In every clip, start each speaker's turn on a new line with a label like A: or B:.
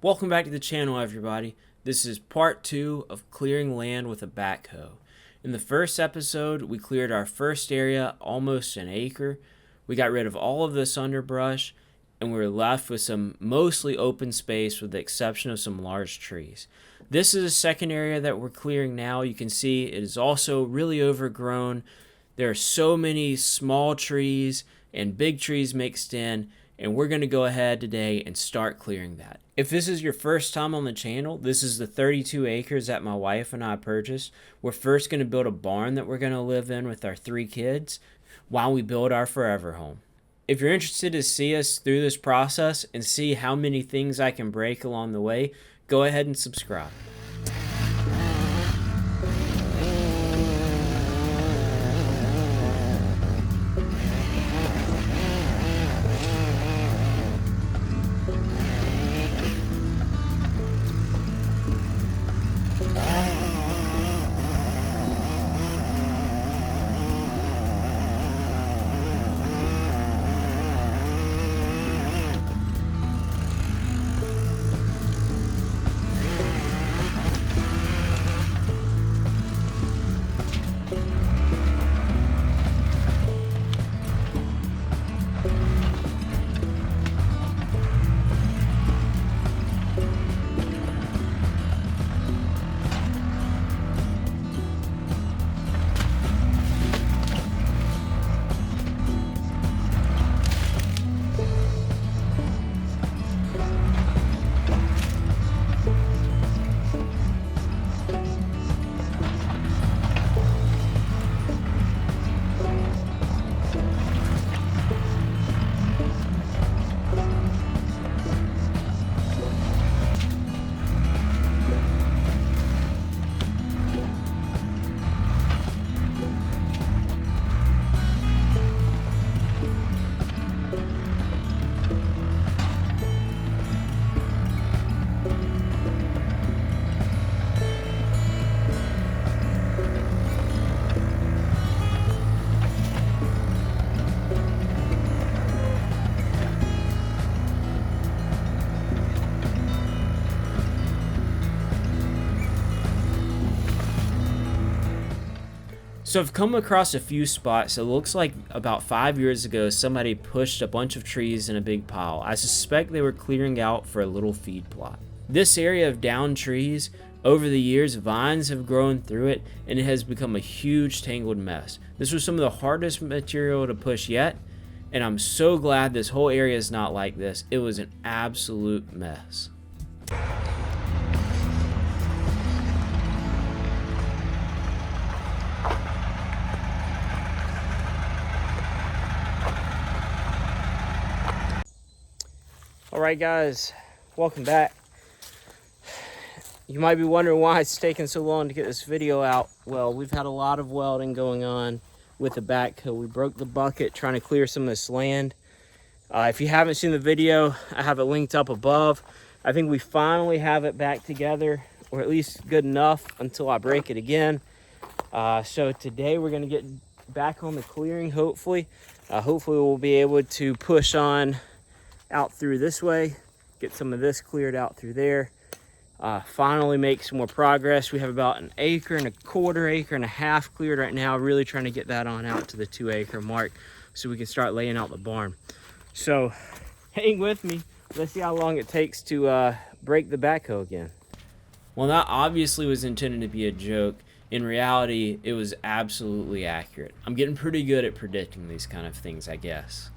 A: Welcome back to the channel, everybody. This is part 2 of clearing land with a backhoe. In the first episode, we cleared our first area, almost an acre. We got rid of all of this underbrush, and we were left with some mostly open space with the exception of some large trees. This is a second area that we're clearing now. You can see it is also really overgrown. There are so many small trees and big trees mixed in, and we're going to go ahead today and start clearing that. If this is your first time on the channel, this is the 32 acres that my wife and I purchased. We're first going to build a barn that we're going to live in with our 3 kids while we build our forever home. If you're interested to see us through this process and see how many things I can break along the way, go ahead and subscribe. So I've come across a few spots. It looks like about 5 years ago somebody pushed a bunch of trees in a big pile. I suspect they were clearing out for a little feed plot. This area of downed trees, over the years vines have grown through it and it has become a huge tangled mess. This was some of the hardest material to push yet, and I'm so glad this whole area is not like this. It was an absolute mess. Alright guys, welcome back. You might be wondering why it's taking so long to get this video out. Well, we've had a lot of welding going on with the backhoe. We broke the bucket trying to clear some of this land. If you haven't seen the video, I have it linked up above. I think we finally have it back together, or at least good enough until I break it again. So today we're going to get back on the clearing, hopefully. Hopefully we'll be able to push on out through this way, get some of this cleared out through there, finally make some more progress. We have about 1.25 acres, 1.5 acres cleared right now, really trying to get that on out to the 2 acre mark so we can start laying out the barn. So hang with me, let's see how long it takes to break the backhoe again. Well, that obviously was intended to be a joke. In reality, it was absolutely accurate. I'm getting pretty good at predicting these kind of things, I guess.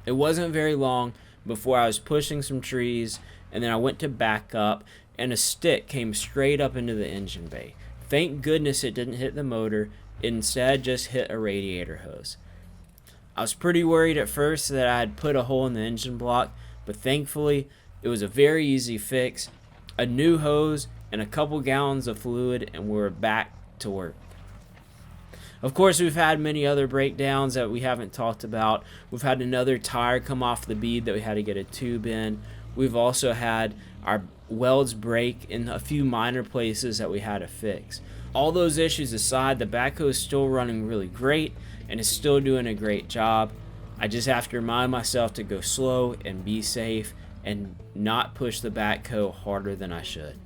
A: It wasn't very long before I was pushing some trees, and then I went to back up and a stick came straight up into the engine bay. Thank goodness it didn't hit the motor, it instead just hit a radiator hose. I was pretty worried at first that I had put a hole in the engine block, but thankfully it was a very easy fix, a new hose and a couple gallons of fluid, and we were back to work. Of course, we've had many other breakdowns that we haven't talked about. We've had another tire come off the bead that we had to get a tube in. We've also had our welds break in a few minor places that we had to fix. All those issues aside, the backhoe is still running really great and is still doing a great job. I just have to remind myself to go slow and be safe and not push the backhoe harder than I should.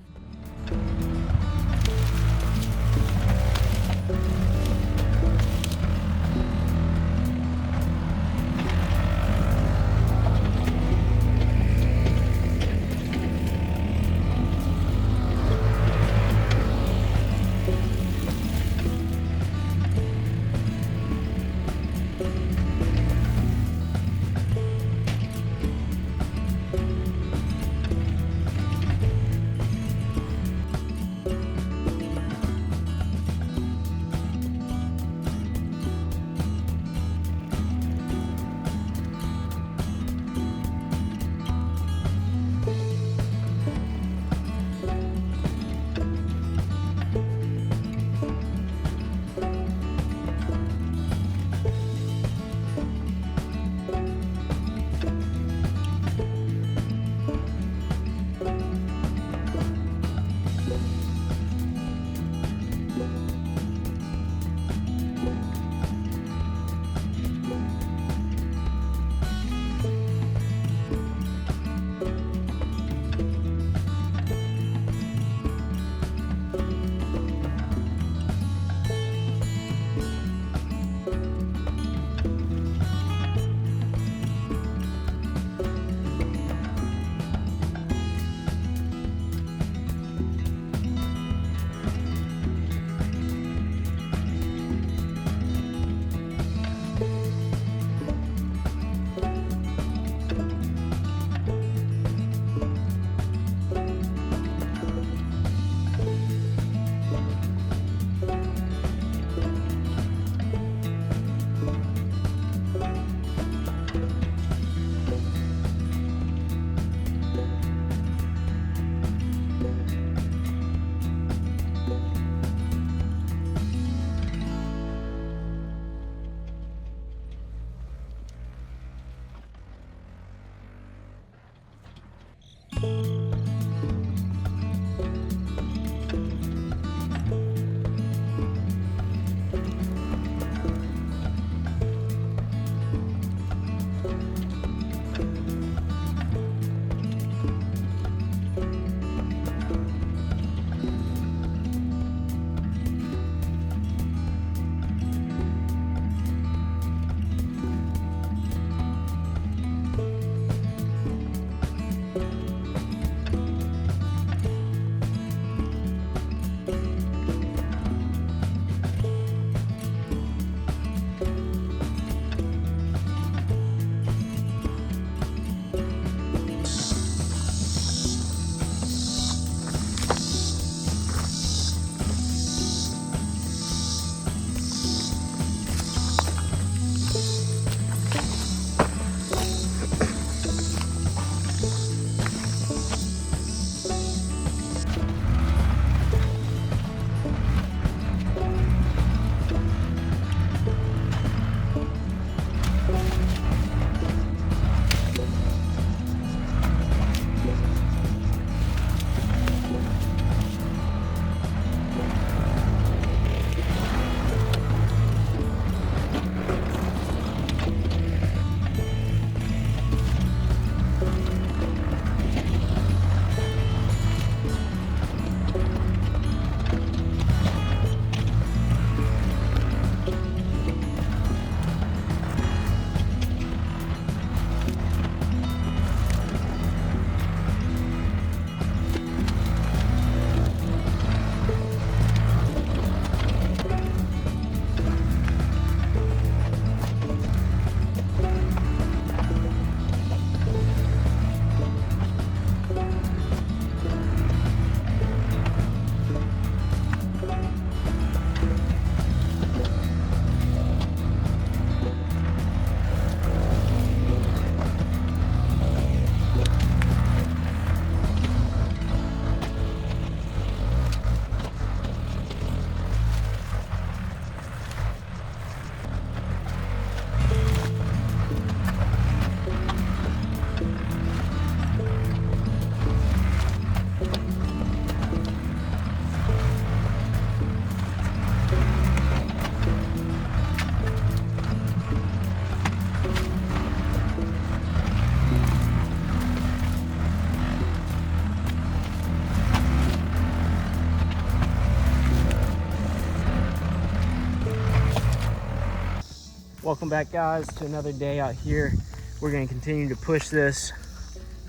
A: Welcome back, guys, to another day out here. We're going to continue to push this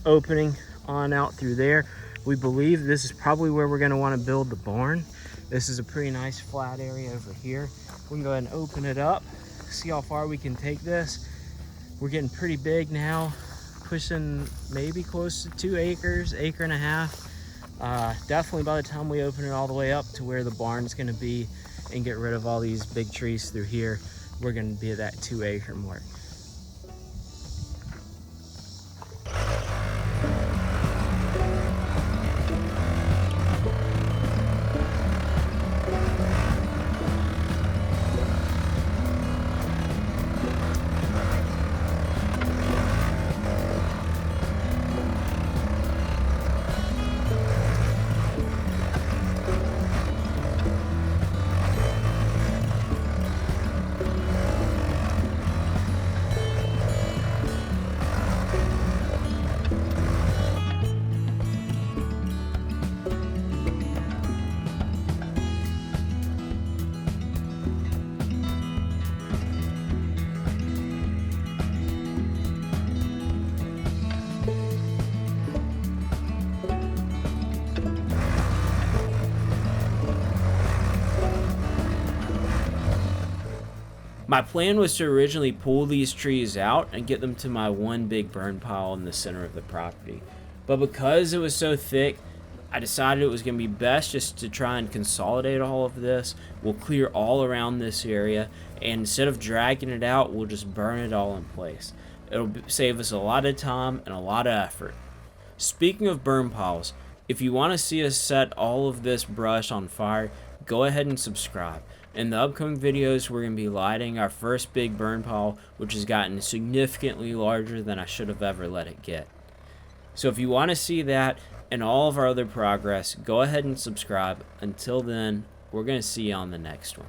A: opening on out through there. We believe this is probably where we're going to want to build the barn. This is a pretty nice flat area over here. We can go ahead and open it up, see how far we can take this. We're getting pretty big now, pushing maybe close to 2 acres, acre and a half. Definitely by the time we open it all the way up to where the barn's going to be and get rid of all these big trees through here, we're going to be at that 2-acre mark. My plan was to originally pull these trees out and get them to my one big burn pile in the center of the property. But because it was so thick, I decided it was going to be best just to try and consolidate all of this. We'll clear all around this area, and instead of dragging it out, we'll just burn it all in place. It'll save us a lot of time and a lot of effort. Speaking of burn piles, if you want to see us set all of this brush on fire, go ahead and subscribe. In the upcoming videos, we're going to be lighting our first big burn pile, which has gotten significantly larger than I should have ever let it get. So if you want to see that and all of our other progress, go ahead and subscribe. Until then, we're going to see you on the next one.